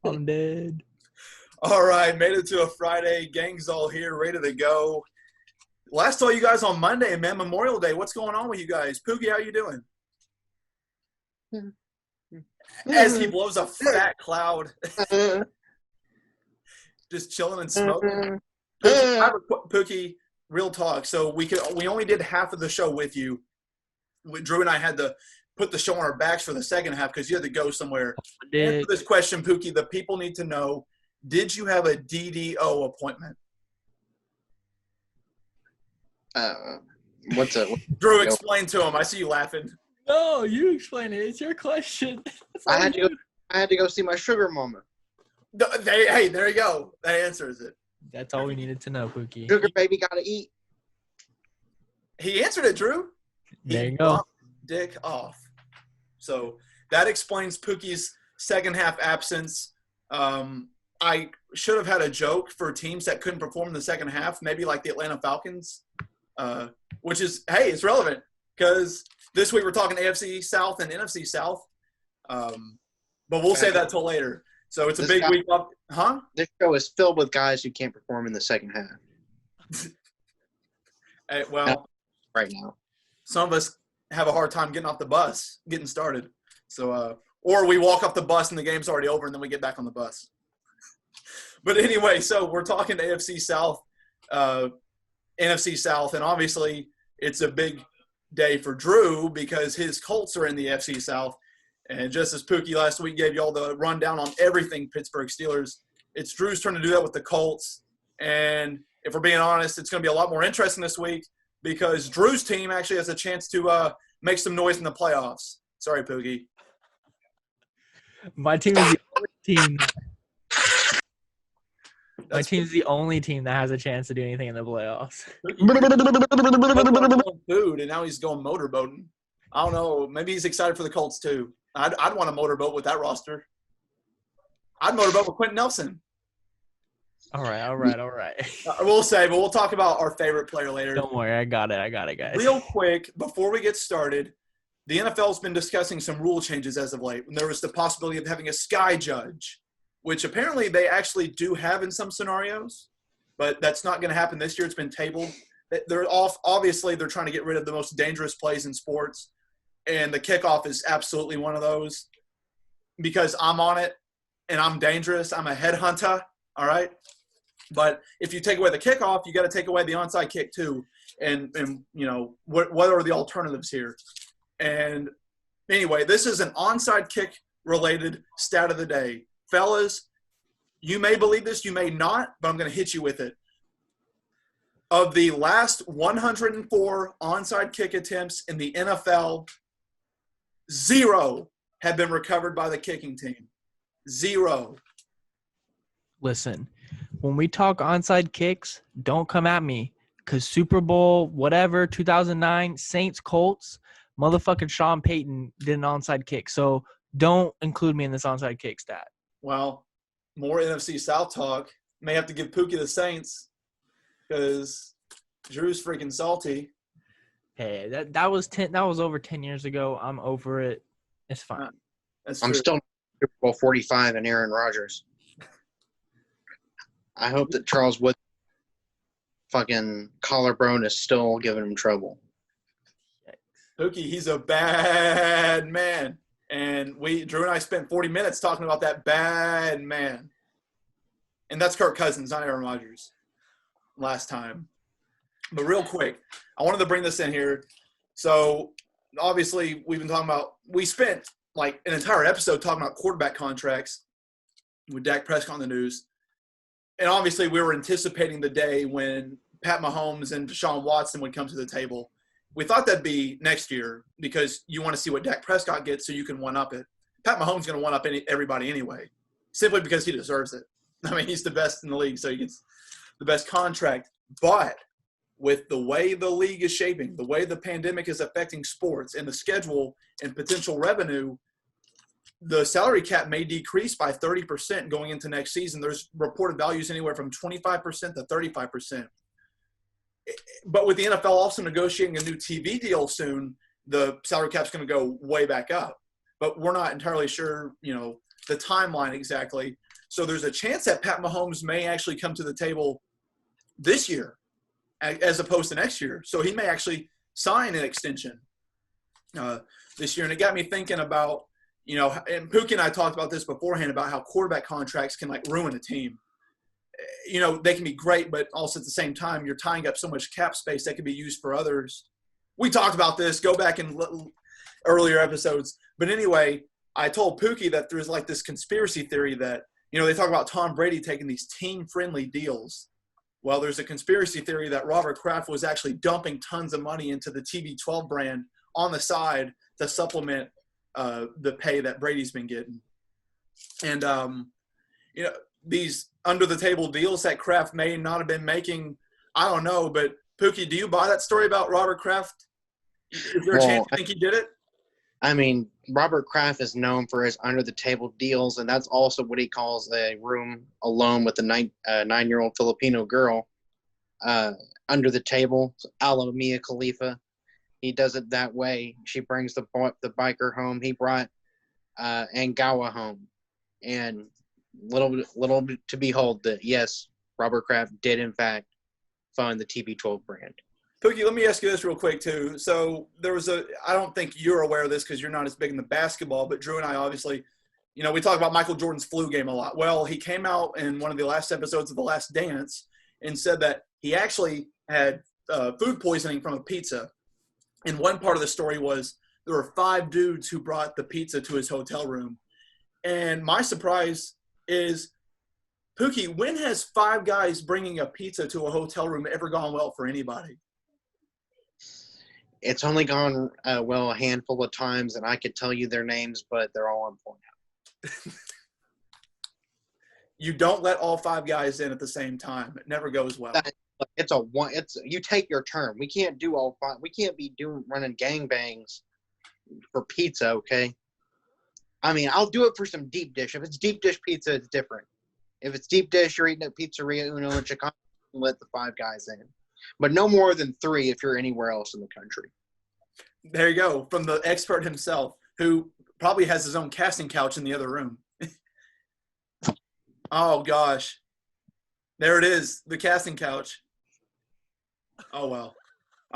I'm dead. All right, made it to a Friday. Gang's all here, ready to go. Last saw you guys on Monday, man, Memorial Day. What's going on with you guys? Pookie, how you doing? As he blows a fat cloud. Just chilling and smoking. Pookie, real talk. So we only did half of the show with you. Drew and I had to put the show on our backs for the second half because you had to go somewhere. Answer this question, Pookie. The people need to know, did you have a DDO appointment? What's Drew, explain to him. I see you laughing. No, you explain it. It's your question. I had to go see my sugar mama. Hey, there you go. That answers it. That's all we needed to know, Pookie. Sugar baby gotta eat. He answered it, Drew. There you go. Dick off. So that explains Pookie's second half absence. I should have had a joke for teams that couldn't perform in the second half, maybe like the Atlanta Falcons, which is, hey, it's relevant because this week we're talking AFC South and NFC South. But we'll save that till later. So it's a big week up. Huh? This show is filled with guys who can't perform in the second half. Hey, well, right now. Some of us have a hard time getting off the bus, getting started. So, or we walk off the bus and the game's already over and then we get back on the bus. But anyway, so we're talking AFC South, NFC South, and obviously it's a big day for Drew because his Colts are in the NFC South. And just as Pookie last week gave you all the rundown on everything Pittsburgh Steelers, it's Drew's turn to do that with the Colts. And if we're being honest, it's going to be a lot more interesting this week because Drew's team actually has a chance to make some noise in the playoffs. Sorry, Pookie. My team is the only team. My team's the only team that has a chance to do anything in the playoffs. Food, and now he's going motorboating. I don't know. Maybe he's excited for the Colts too. I'd want to motorboat with that roster. I'd motorboat with Quentin Nelson. All right. We'll save it. We'll talk about our favorite player later. Don't worry. I got it, guys. Real quick, before we get started, the NFL's been discussing some rule changes as of late. And there was the possibility of having a sky judge, which apparently they actually do have in some scenarios, but that's not going to happen this year. It's been tabled. Obviously, they're trying to get rid of the most dangerous plays in sports, and the kickoff is absolutely one of those because I'm on it and I'm dangerous. I'm a headhunter, all right? But if you take away the kickoff, you got to take away the onside kick too. And you know, what are the alternatives here? And anyway, this is an onside kick-related stat of the day. Fellas, you may believe this, you may not, but I'm going to hit you with it. Of the last 104 onside kick attempts in the NFL, 0 have been recovered by the kicking team. 0. Listen, when we talk onside kicks, don't come at me because Super Bowl, whatever, 2009, Saints, Colts, motherfucking Sean Payton did an onside kick. So don't include me in this onside kick stat. Well, more NFC South talk. May have to give Pookie the Saints because Drew's freaking salty. Hey, that was over 10 years ago. I'm over it. It's fine. I'm still Super Bowl 45 and Aaron Rodgers. I hope that Charles Wood fucking collarbone is still giving him trouble. Pookie, he's a bad man. And Drew and I spent 40 minutes talking about that bad man. And that's Kirk Cousins, not Aaron Rodgers, last time. But real quick, I wanted to bring this in here. So, obviously, we've been talking about – we spent, like, an entire episode talking about quarterback contracts with Dak Prescott on the news. And, obviously, we were anticipating the day when Pat Mahomes and Deshaun Watson would come to the table. We thought that'd be next year because you want to see what Dak Prescott gets so you can one-up it. Pat Mahomes is going to one-up everybody anyway, simply because he deserves it. I mean, he's the best in the league, so he gets the best contract. But with the way the league is shaping, the way the pandemic is affecting sports and the schedule and potential revenue, the salary cap may decrease by 30% going into next season. There's reported values anywhere from 25% to 35%. But with the NFL also negotiating a new TV deal soon, the salary cap's going to go way back up. But we're not entirely sure, the timeline exactly. So there's a chance that Pat Mahomes may actually come to the table this year as opposed to next year. So he may actually sign an extension this year. And it got me thinking about, and Pook and I talked about this beforehand about how quarterback contracts can like ruin a team. They can be great, but also at the same time, you're tying up so much cap space that can be used for others. We talked about this. Go back in earlier episodes. But anyway, I told Pookie that there's like this conspiracy theory that, they talk about Tom Brady taking these team-friendly deals. Well, there's a conspiracy theory that Robert Kraft was actually dumping tons of money into the TB12 brand on the side to supplement the pay that Brady's been getting. And, these under-the-table deals that Kraft may not have been making, I don't know. But, Pookie, do you buy that story about Robert Kraft? Is there a chance you think he did it? I mean, Robert Kraft is known for his under-the-table deals, and that's also what he calls a room alone with a 9-year-old Filipino girl under the table, a la Mia Khalifa. He does it that way. She brings the biker home. He brought Angawa home. And little to behold that, yes, Robert Kraft did, in fact, fund the TB12 brand. Pookie, let me ask you this real quick, too. So there was I don't think you're aware of this because you're not as big in the basketball, but Drew and I obviously, we talk about Michael Jordan's flu game a lot. Well, he came out in one of the last episodes of The Last Dance and said that he actually had food poisoning from a pizza. And one part of the story was there were 5 dudes who brought the pizza to his hotel room. And my surprise is, Pookie, when has 5 guys bringing a pizza to a hotel room ever gone well for anybody? It's only gone well a handful of times, and I could tell you their names, but they're all on point now. You don't let all 5 guys in at the same time. It never goes well. You take your turn. We can't do all 5. We can't be running gangbangs for pizza, okay? I mean, I'll do it for some deep dish. If it's deep dish pizza, it's different. If it's deep dish, you're eating at Pizzeria Uno in Chicago, let the 5 guys in. But no more than 3 if you're anywhere else in the country. There you go, from the expert himself, who probably has his own casting couch in the other room. Oh, gosh. There it is, the casting couch. Oh, well.